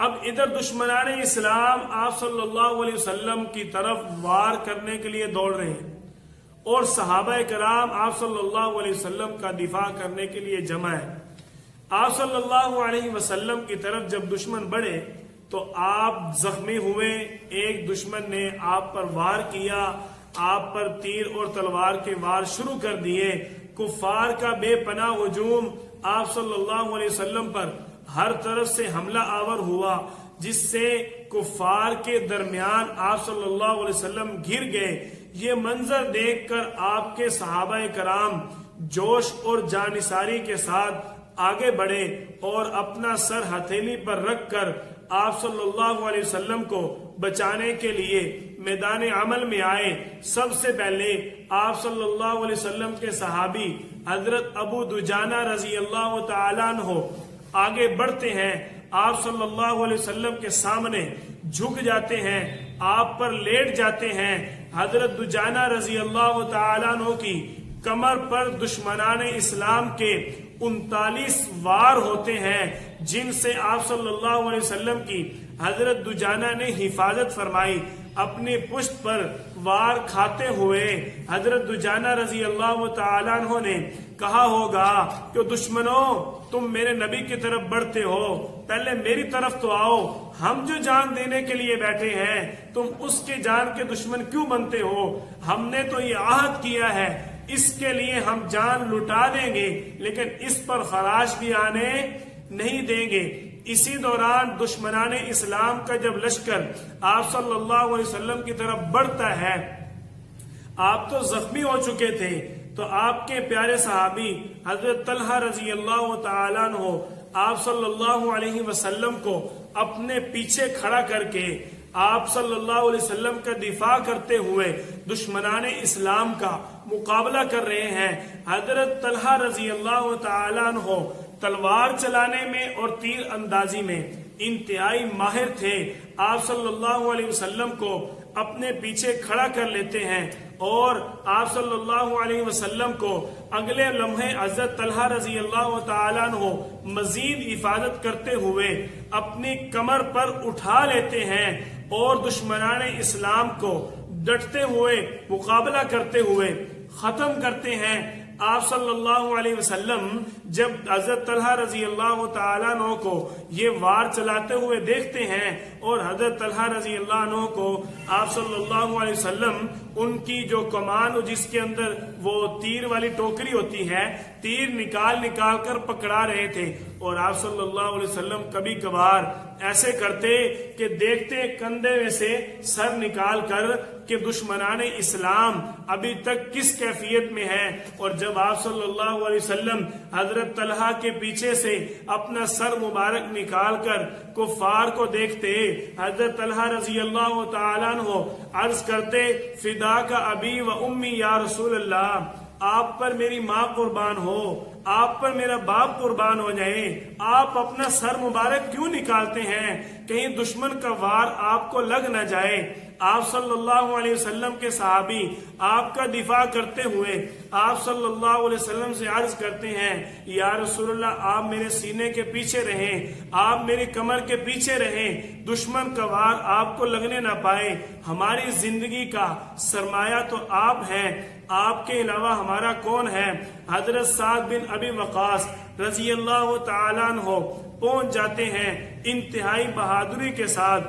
اب ادھر دشمنان اسلام آپ صلی اللہ علیہ وسلم کی طرف وار کرنے کے لیے دوڑ رہے ہیں اور صحابہ کرام آپ صلی اللہ علیہ وسلم کا دفاع کرنے کے لیے جمع ہے۔ آپ صلی اللہ علیہ وسلم کی طرف جب دشمن بڑھے تو آپ زخمی ہوئے، ایک دشمن نے آپ پر وار کیا، آپ پر تیر اور تلوار کے وار شروع کر دیے۔ کفار کا بے پناہ ہجوم آپ صلی اللہ علیہ وسلم پر ہر طرف سے حملہ آور ہوا، جس سے کفار کے درمیان آپ صلی اللہ علیہ وسلم گر گئے۔ یہ منظر دیکھ کر آپ کے صحابہ کرام جوش اور جانثاری کے ساتھ آگے بڑھے اور اپنا سر ہتھیلی پر رکھ کر آپ صلی اللہ علیہ وسلم کو بچانے کے لیے میدان عمل میں آئے۔ سب سے پہلے آپ صلی اللہ علیہ وسلم کے صحابی حضرت ابو دجانہ رضی اللہ تعالیٰ عنہ آگے بڑھتے ہیں، آپ صلی اللہ علیہ وسلم کے سامنے جھک جاتے ہیں، آپ پر لیٹ جاتے ہیں۔ حضرت دجانہ رضی اللہ تعالیٰ عنہ کی کمر پر دشمنان اسلام کے 39 وار ہوتے ہیں، جن سے آپ صلی اللہ علیہ وسلم کی حضرت دجانہ نے حفاظت فرمائی۔ اپنی پشت پر وار کھاتے ہوئے حضرت دجانہ رضی اللہ تعالیٰ عنہ نے کہا ہوگا کہ دشمنوں، تم میرے نبی کی طرف بڑھتے ہو، پہلے میری طرف تو آؤ، ہم جو جان دینے کے لیے بیٹھے ہیں تم اس کے جان کے دشمن کیوں بنتے ہو؟ ہم نے تو یہ عہد کیا ہے، اس کے لیے ہم جان لٹا دیں گے، لیکن اس پر خراش بھی آنے نہیں دیں گے۔ اسی دوران دشمنان اسلام کا جب لشکر آپ صلی اللہ علیہ وسلم کی طرف بڑھتا ہے، آپ تو زخمی ہو چکے تھے، تو آپ کے پیارے صحابی حضرت طلحہ رضی اللہ تعالیٰ عنہ آپ صلی اللہ علیہ وسلم کو اپنے پیچھے کھڑا کر کے آپ صلی اللہ علیہ وسلم کا دفاع کرتے ہوئے دشمنان اسلام کا مقابلہ کر رہے ہیں۔ حضرت طلحہ رضی اللہ تعالیٰ عنہ تلوار چلانے میں اور تیر اندازی میں انتہائی ماہر تھے۔ آپ صلی اللہ علیہ وسلم کو اپنے پیچھے کھڑا کر لیتے ہیں اور آپ صلی اللہ علیہ وسلم کو اگلے لمحے حضرت طلحہ رضی اللہ تعالیٰ عنہ مزید حفاظت کرتے ہوئے اپنی کمر پر اٹھا لیتے ہیں اور دشمنان اسلام کو ڈٹتے ہوئے مقابلہ کرتے ہوئے ختم کرتے ہیں۔ آپ صلی اللہ علیہ وسلم جب حضرت طلحہ رضی اللہ تعالیٰ عنہ کو یہ وار چلاتے ہوئے دیکھتے ہیں اور حضرت طلحہ رضی اللہ عنہ کو آپ صلی اللہ علیہ وسلم ان کی جو کمان جس کے اندر وہ تیر والی ٹوکری ہوتی ہے، تیر نکال نکال کر پکڑا رہے تھے، اور آپ صلی اللہ علیہ وسلم کبھی کبھار ایسے کرتے کہ دیکھتے کندھے میں سے سر نکال کر کہ دشمنان اسلام ابھی تک کس کیفیت میں ہے، اور جب آپ صلی اللہ علیہ وسلم حضرت طلحہ کے پیچھے سے اپنا سر مبارک نکال کر کفار کو دیکھتے، حضرت طلحہ رضی اللہ تعالیٰ عنہ عرض کرتے فداک ابی و امی یا رسول اللہ، آپ پر میری ماں قربان ہو، آپ پر میرا باپ قربان ہو جائے، آپ اپنا سر مبارک کیوں نکالتے ہیں؟ کہیں دشمن کا وار آپ کو لگ نہ جائے۔ آپ صلی اللہ علیہ وسلم کے صحابی آپ کا دفاع کرتے ہوئے آپ صلی اللہ علیہ وسلم سے عرض کرتے ہیں یا رسول اللہ، آپ میرے سینے کے پیچھے رہیں، آپ میری کمر کے پیچھے رہیں، دشمن کا وار آپ کو لگنے نہ پائے۔ ہماری زندگی کا سرمایہ تو آپ ہیں، آپ کے علاوہ ہمارا کون ہے؟ حضرت سعد بن ابی وقاص رضی اللہ تعالیٰ عنہ پہنچ جاتے ہیں انتہائی بہادری کے ساتھ،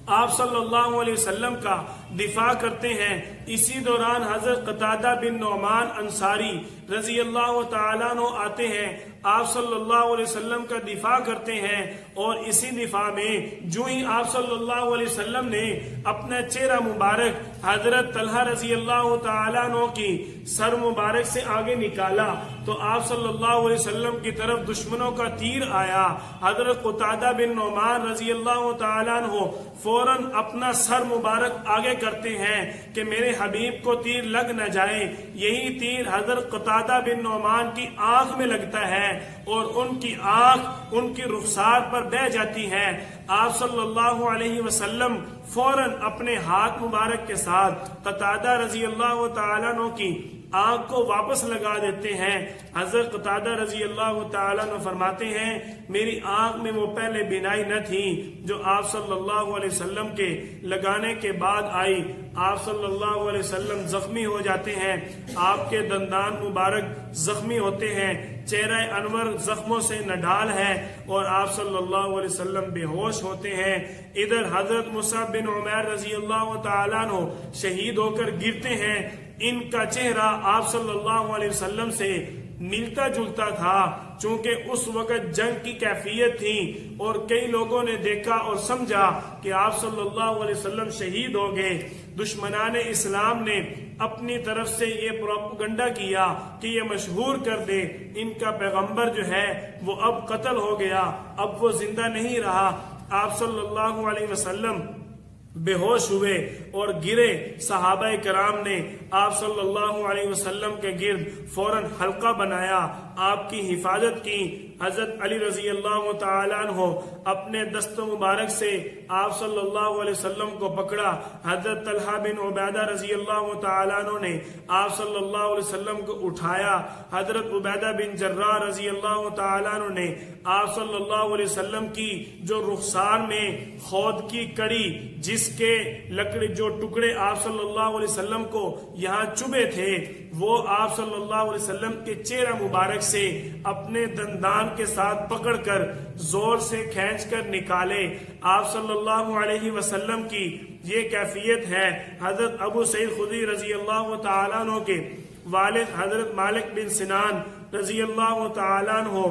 آپ صلی اللہ علیہ وسلم کا دفاع کرتے ہیں۔ اسی دوران حضرت قتادہ بن نعمان انصاری رضی اللہ تعالیٰ عنہ آتے ہیں، آپ صلی اللہ علیہ وسلم کا دفاع کرتے ہیں، اور اسی دفاع میں جو ہی آپ صلی اللہ علیہ وسلم نے اپنا چہرہ مبارک حضرت طلحہ رضی اللہ تعالیٰ عنہ کی سر مبارک سے آگے نکالا تو آپ صلی اللہ علیہ وسلم کی طرف دشمنوں کا تیر آیا۔ حضرت قتادہ بن نعمان رضی اللہ تعالیٰ عنہ فوراً اپنا سر مبارک آگے کرتے ہیں کہ میرے حبیب کو تیر لگ نہ جائے۔ یہی تیر حضرت قتادہ بن نعمان کی آنکھ میں لگتا ہے اور ان کی آنکھ ان کی رخسار پر بہہ جاتی ہے۔ آپ صلی اللہ علیہ وسلم فوراً اپنے ہاتھ مبارک کے ساتھ قتادہ رضی اللہ تعالیٰ عنہ کی آنکھ کو واپس لگا دیتے ہیں۔ حضرت قتادہ رضی اللہ تعالیٰ عنہ فرماتے ہیں میری آنکھ میں وہ پہلے بینائی نہ تھی جو آپ صلی اللہ علیہ وسلم کے لگانے کے بعد آئی۔ آپ صلی اللہ علیہ وسلم زخمی ہو جاتے ہیں، آپ کے دندان مبارک زخمی ہوتے ہیں، چہرہ انور زخموں سے نڈال ہے اور آپ صلی اللہ علیہ وسلم بے ہوش ہوتے ہیں۔ ادھر حضرت مصعب بن عمیر رضی اللہ تعالیٰ عنہ شہید ہو کر گرتے ہیں۔ ان کا چہرہ آپ صلی اللہ علیہ وسلم سے ملتا جلتا تھا، چونکہ اس وقت جنگ کی کیفیت تھی اور کئی لوگوں نے دیکھا اور سمجھا کہ آپ صلی اللہ علیہ وسلم شہید ہو گئے۔ دشمنان اسلام نے اپنی طرف سے یہ پروپیگنڈا کیا کہ یہ مشہور کر دے ان کا پیغمبر جو ہے وہ اب قتل ہو گیا، اب وہ زندہ نہیں رہا۔ آپ صلی اللہ علیہ وسلم بے ہوش ہوئے اور گرے۔ صحابہ کرام نے آپ صلی اللہ علیہ وسلم کے گرد فوراً حلقہ بنایا، آپ کی حفاظت کی۔ حضرت علی رضی اللہ تعالیٰ عنہ اپنے دست مبارک سے آپ صلی اللہ علیہ وسلم کو پکڑا۔ حضرت طلحہ بن عبیدہ رضی اللہ تعالیٰ عنہ نے آپ صلی اللہ علیہ وسلم کو اٹھایا۔ حضرت عبیدہ بن جراح رضی اللہ تعالیٰ عنہ نے آپ صلی اللہ علیہ وسلم کی جو رخسار میں خود کی کڑی، جس کے لکڑی جو ٹکڑے آپ صلی اللہ علیہ وسلم کو یہاں چبھے تھے، وہ آپ صلی اللہ علیہ وسلم کے چہرہ مبارک سے اپنے دندان کے ساتھ پکڑ کر زور سے کھینچ کر نکالے۔ آپ صلی اللہ علیہ وسلم کی یہ کیفیت ہے۔ حضرت ابو سعید خدری رضی اللہ تعالیٰ عنہ کے والد حضرت مالک بن سنان رضی اللہ تعالیٰ عنہ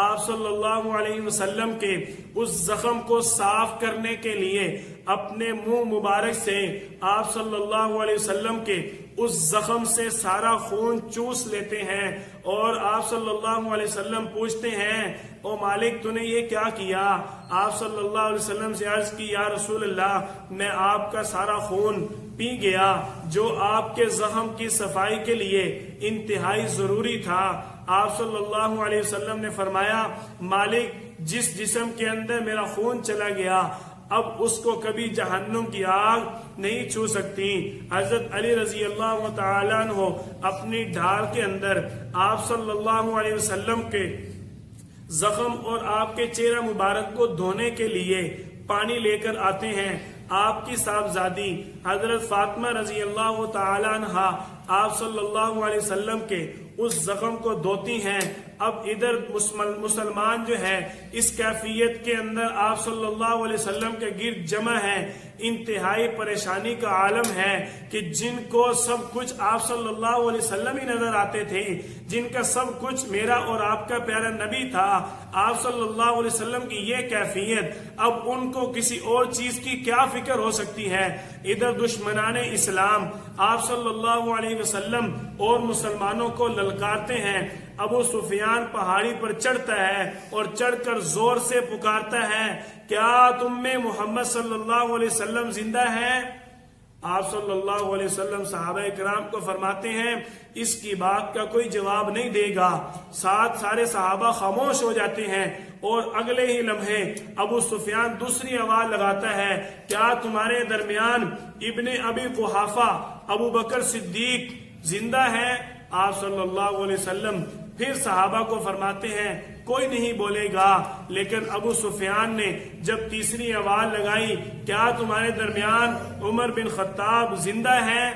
آپ صلی اللہ علیہ وسلم کے اس زخم کو صاف کرنے کے لیے اپنے منہ مبارک سے آپ صلی اللہ علیہ وسلم کے اس زخم سے سارا خون چوس لیتے ہیں اور آپ صلی اللہ علیہ وسلم پوچھتے ہیں او مالک تو نے یہ کیا کیا؟ آپ صلی اللہ علیہ وسلم سے عرض کی یا رسول اللہ میں آپ کا سارا خون پی گیا جو آپ کے زخم کی صفائی کے لیے انتہائی ضروری تھا۔ آپ صلی اللہ علیہ وسلم نے فرمایا مالک جس جسم کے اندر میرا خون چلا گیا اب اس کو کبھی جہنم کی آگ نہیں چھو سکتی۔ حضرت علی رضی اللہ تعالیٰ عنہ اپنی ڈھال کے اندر آپ صلی اللہ علیہ وسلم کے زخم اور آپ کے چہرہ مبارک کو دھونے کے لیے پانی لے کر آتے ہیں۔ آپ کی صاحبزادی حضرت فاطمہ رضی اللہ تعالیٰ عنہ آپ صلی اللہ علیہ وسلم کے اس زخم کو دھوتی ہیں۔ اب ادھر مسلمان جو ہے اس کیفیت کے اندر آپ صلی اللہ علیہ وسلم کے گرد جمع ہے، انتہائی پریشانی کا عالم ہے کہ جن کو سب کچھ آپ صلی اللہ علیہ وسلم ہی نظر آتے تھے، جن کا سب کچھ میرا اور آپ کا پیارا نبی تھا، آپ صلی اللہ علیہ وسلم کی یہ کیفیت، اب ان کو کسی اور چیز کی کیا فکر ہو سکتی ہے؟ ادھر دشمنان اسلام آپ صلی اللہ علیہ وسلم اور مسلمانوں کو للکارتے ہیں۔ ابو سفیان پہاڑی پر چڑھتا ہے اور چڑھ کر زور سے پکارتا ہے کیا تم میں محمد صلی اللہ علیہ وسلم زندہ ہے؟ آپ صلی اللہ علیہ وسلم صحابہ کرام کو فرماتے ہیں اس کی بات کا کوئی جواب نہیں دے گا۔ سارے صحابہ خاموش ہو جاتے ہیں اور اگلے ہی لمحے ابو سفیان دوسری آواز لگاتا ہے کیا تمہارے درمیان ابن ابی قحافہ ابو بکر صدیق زندہ ہے؟ آپ صلی اللہ علیہ وسلم پھر صحابہ کو فرماتے ہیں کوئی نہیں بولے گا، لیکن ابو سفیان نے جب تیسری آواز لگائی کیا تمہارے درمیان عمر بن خطاب زندہ ہے؟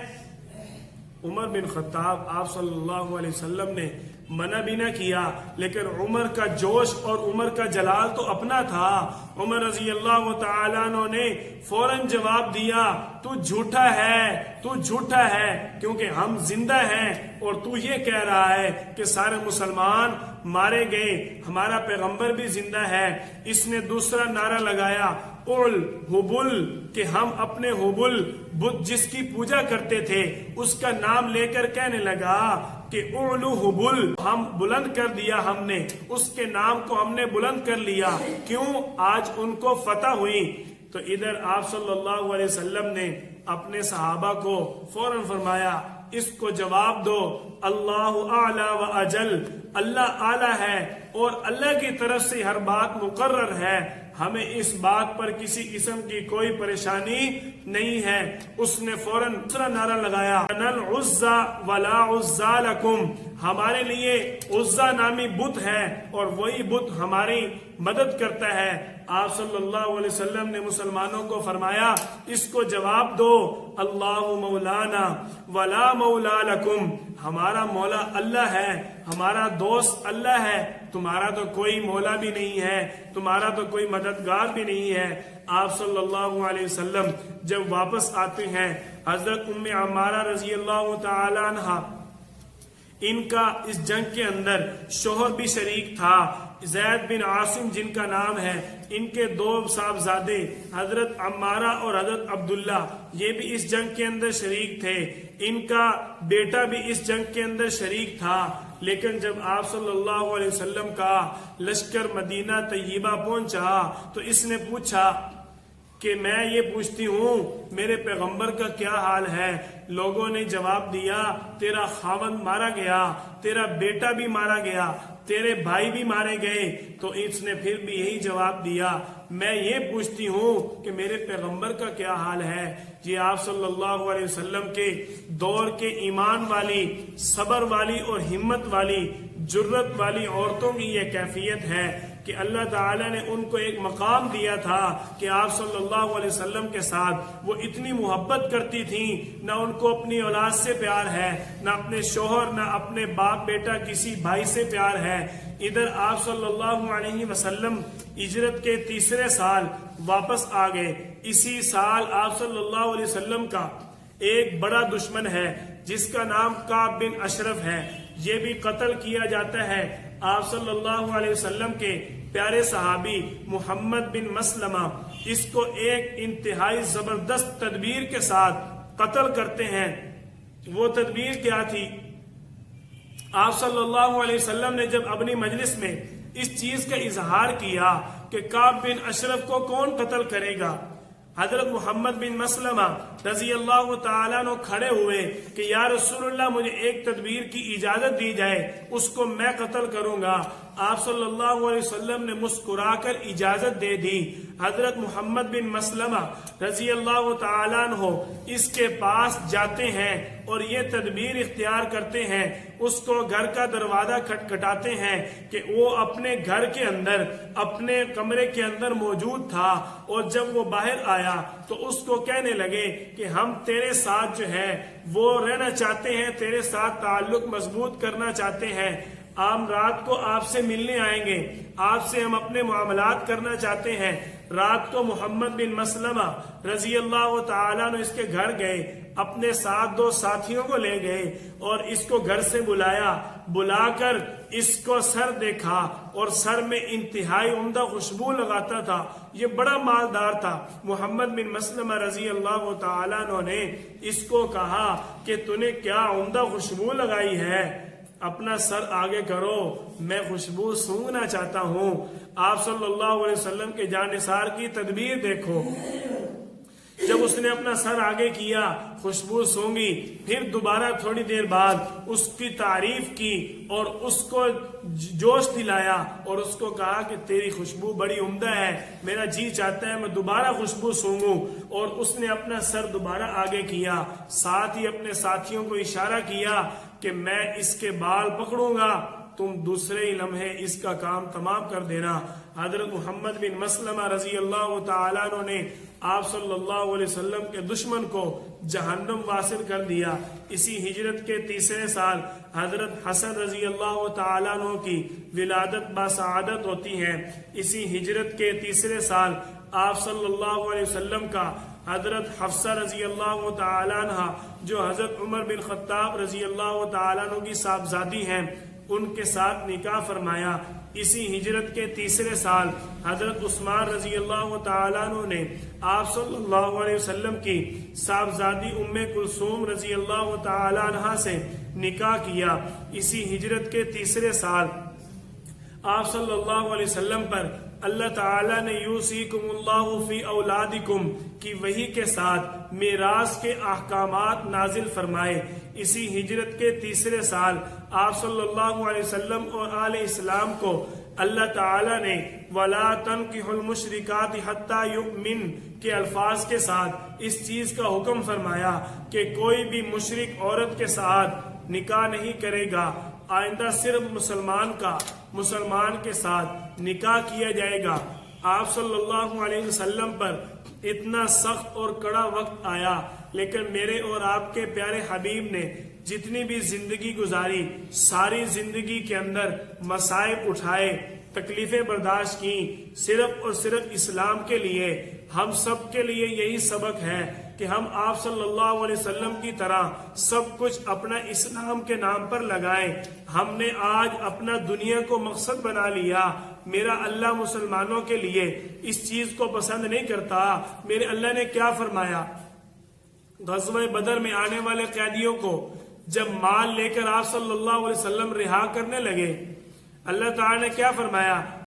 عمر بن خطاب آپ صلی اللہ علیہ وسلم نے منع بھی نہ کیا، لیکن عمر کا جوش اور عمر کا جلال تو اپنا تھا۔ عمر رضی اللہ تعالیٰ عنہ نے فوراً جواب دیا تو جھوٹا ہے، تو جھوٹا ہے، کیونکہ ہم زندہ ہیں اور تو یہ کہہ رہا ہے کہ سارے مسلمان مارے گئے، ہمارا پیغمبر بھی زندہ ہے۔ اس نے دوسرا نعرہ لگایا قل حبل، کہ ہم اپنے حبل بت جس کی پوجا کرتے تھے اس کا نام لے کر کہنے لگا کہ اعلو حبل، ہم بلند کر دیا، ہم نے اس کے نام کو ہم نے بلند کر لیا، کیوں؟ آج ان کو فتح ہوئی۔ تو ادھر آپ صلی اللہ علیہ وسلم نے اپنے صحابہ کو فوراً فرمایا اس کو جواب دو اللہ اعلی و اجل، اللہ اعلی ہے اور اللہ کی طرف سے ہر بات مقرر ہے۔ ہمیں اس بات پر کسی قسم کی کوئی پریشانی نہیں ہے۔ اس نے فوراً دوسرا نعرہ لگایا، العزا ولا عزا لکم، ہمارے لیے عزا نامی بت ہے اور وہی بت ہماری مدد کرتا ہے۔ آپ صلی اللہ علیہ وسلم نے مسلمانوں کو فرمایا اس کو جواب دو، اللہ مولانا ولا مولا لکم، ہمارا مولا اللہ ہے، ہمارا دوست اللہ ہے، تمہارا تو کوئی مولا بھی نہیں ہے، تمہارا تو کوئی مددگار بھی نہیں ہے۔ آپ صلی اللہ علیہ وسلم جب واپس آتے ہیں، حضرت ام عمارہ رضی اللہ تعالی عنہ، ان کا اس جنگ کے اندر شوہر بھی شریک تھا، زید بن عاصم جن کا نام ہے، ان کے دو صاحبزادے حضرت عمارہ اور حضرت عبداللہ یہ بھی اس جنگ کے اندر شریک تھے، ان کا بیٹا بھی اس جنگ کے اندر شریک تھا۔ لیکن جب آپ صلی اللہ علیہ وسلم کا لشکر مدینہ طیبہ پہنچا تو اس نے پوچھا کہ میں یہ پوچھتی ہوں میرے پیغمبر کا کیا حال ہے؟ لوگوں نے جواب دیا تیرا خاوند مارا گیا، تیرا بیٹا بھی مارا گیا، تیرے بھائی بھی مارے گئے۔ تو اس نے پھر بھی یہی جواب دیا میں یہ پوچھتی ہوں کہ میرے پیغمبر کا کیا حال ہے۔ یہ آپ صلی اللہ علیہ وسلم کے دور کے ایمان والی، صبر والی اور ہمت والی، جرت والی عورتوں کی یہ کیفیت ہے کہ اللہ تعالیٰ نے ان کو ایک مقام دیا تھا کہ آپ صلی اللہ علیہ وسلم کے ساتھ وہ اتنی محبت کرتی تھیں، نہ ان کو اپنی اولاد سے پیار ہے، نہ اپنے شوہر، نہ اپنے باپ بیٹا کسی بھائی سے پیار ہے۔ ادھر آپ صلی اللہ علیہ وسلم ہجرت کے تیسرے سال واپس آ گئے۔ اسی سال آپ صلی اللہ علیہ وسلم کا ایک بڑا دشمن ہے جس کا نام کعب بن اشرف ہے، یہ بھی قتل کیا جاتا ہے۔ آپ صلی اللہ علیہ وسلم کے پیارے صحابی محمد بن مسلمہ اس کو ایک انتہائی زبردست تدبیر کے ساتھ قتل کرتے ہیں۔ وہ تدبیر کیا تھی؟ آپ صلی اللہ علیہ وسلم نے جب اپنی مجلس میں اس چیز کا اظہار کیا کہ کعب بن اشرف کو کون قتل کرے گا، حضرت محمد بن مسلمہ رضی اللہ تعالیٰ عنہ کھڑے ہوئے کہ یا رسول اللہ مجھے ایک تدبیر کی اجازت دی جائے، اس کو میں قتل کروں گا۔ آپ صلی اللہ علیہ وسلم نے مسکرا کر اجازت دے دی۔ حضرت محمد بن مسلمہ رضی اللہ تعالیٰ عنہ اس کے پاس جاتے ہیں اور یہ تدبیر اختیار کرتے ہیں، اس کو گھر کا دروازہ کھٹکھٹاتے ہیں کہ وہ اپنے گھر کے اندر، اپنے کمرے کے اندر موجود تھا، اور جب وہ باہر آیا تو اس کو کہنے لگے کہ ہم تیرے ساتھ جو ہے وہ رہنا چاہتے ہیں، تیرے ساتھ تعلق مضبوط کرنا چاہتے ہیں، ہم رات کو آپ سے ملنے آئیں گے، آپ سے ہم اپنے معاملات کرنا چاہتے ہیں۔ رات کو محمد بن مسلمہ رضی اللہ تعالیٰ نے اس کے گھر گئے، اپنے ساتھ دو ساتھیوں کو لے گئے اور اس کو گھر سے بلا کر اس کو سر دیکھا، اور سر میں انتہائی عمدہ خوشبو لگاتا تھا، یہ بڑا مالدار تھا۔ محمد بن مسلمہ رضی اللہ تعالیٰ نے اس کو کہا کہ تو نے کیا عمدہ خوشبو لگائی ہے، اپنا سر آگے کرو، میں خوشبو سونگنا چاہتا ہوں۔ آپ صلی اللہ علیہ وسلم کے جانثار کی تدبیر دیکھو، جب اس نے اپنا سر آگے کیا، خوشبو سونگی، پھر دوبارہ تھوڑی دیر بعد اس کی تعریف کی اور اس کو جوش دلایا اور اس کو کہا کہ تیری خوشبو بڑی عمدہ ہے، میرا جی چاہتا ہے میں دوبارہ خوشبو سونگوں، اور اس نے اپنا سر دوبارہ آگے کیا، ساتھ ہی اپنے ساتھیوں کو اشارہ کیا کہ میں اس کے بال پکڑوں گا، تم دوسرے ہی لمحے اس کا کام تمام کر دینا۔ حضرت محمد بن مسلمہ رضی اللہ تعالیٰ عنہ نے آپ صلی اللہ علیہ وسلم کے دشمن کو جہنم واصل کر دیا۔ اسی ہجرت کے تیسرے سال حضرت حسن رضی اللہ تعالیٰ عنہ کی ولادت باسعادت ہوتی ہے۔ اسی ہجرت کے تیسرے سال آپ صلی اللہ علیہ وسلم کا حضرت حفصہ رضی اللہ تعالیٰ عنہ جو حضرت عمر بن خطاب رضی اللہ تعالیٰ عنہ کی صاحبزادی ہیں، ان کے ساتھ نکاح فرمایا۔ اسی ہجرت کے تیسرے سال حضرت عثمان رضی اللہ تعالیٰ عنہ نے آپ صلی اللہ علیہ وسلم کی صاحبزادی ام کلثوم رضی اللہ تعالیٰ عنہ سے نکاح کیا۔ اسی ہجرت کے تیسرے سال آپ صلی اللہ علیہ وسلم پر اللہ تعالیٰ نے یوصیکم اللہ فی اولادکم کی وحی کے ساتھ میراث کے احکامات نازل فرمائے۔ اسی ہجرت کے تیسرے سال آپ صلی اللہ علیہ وسلم اور آل اسلام کو اللہ تعالی نے وَلَا تَنْكِحُوا الْمُشْرِكَاتِ حَتَّى يُؤْمِنْ کے الفاظ کے ساتھ اس چیز کا حکم فرمایا کہ کوئی بھی مشرک عورت کے ساتھ نکاح نہیں کرے گا، آئندہ صرف مسلمان کے ساتھ نکاح کیا جائے گا۔ آپ صلی اللہ علیہ وسلم پر اتنا سخت اور کڑا وقت آیا، لیکن میرے اور آپ کے پیارے حبیب نے جتنی بھی زندگی گزاری، ساری زندگی کے اندر مصائب اٹھائے، تکلیفیں برداشت کی، صرف اور صرف اسلام کے لیے۔ ہم سب کے لیے یہی سبق ہے کہ ہم آپ صلی اللہ علیہ وسلم کی طرح سب کچھ اپنا اسلام کے نام پر لگائیں۔ ہم نے آج اپنا دنیا کو مقصد بنا لیا۔ میرا اللہ مسلمانوں کے لیے اس چیز کو پسند نہیں کرتا۔ میرے اللہ نے کیا فرمایا؟ غزوہ بدر میں آنے والے قیدیوں کو جب مال لے کر آپ صلی اللہ علیہ وسلم رہا کرنے لگے، اللہ تعالی نے کیا فرمایا؟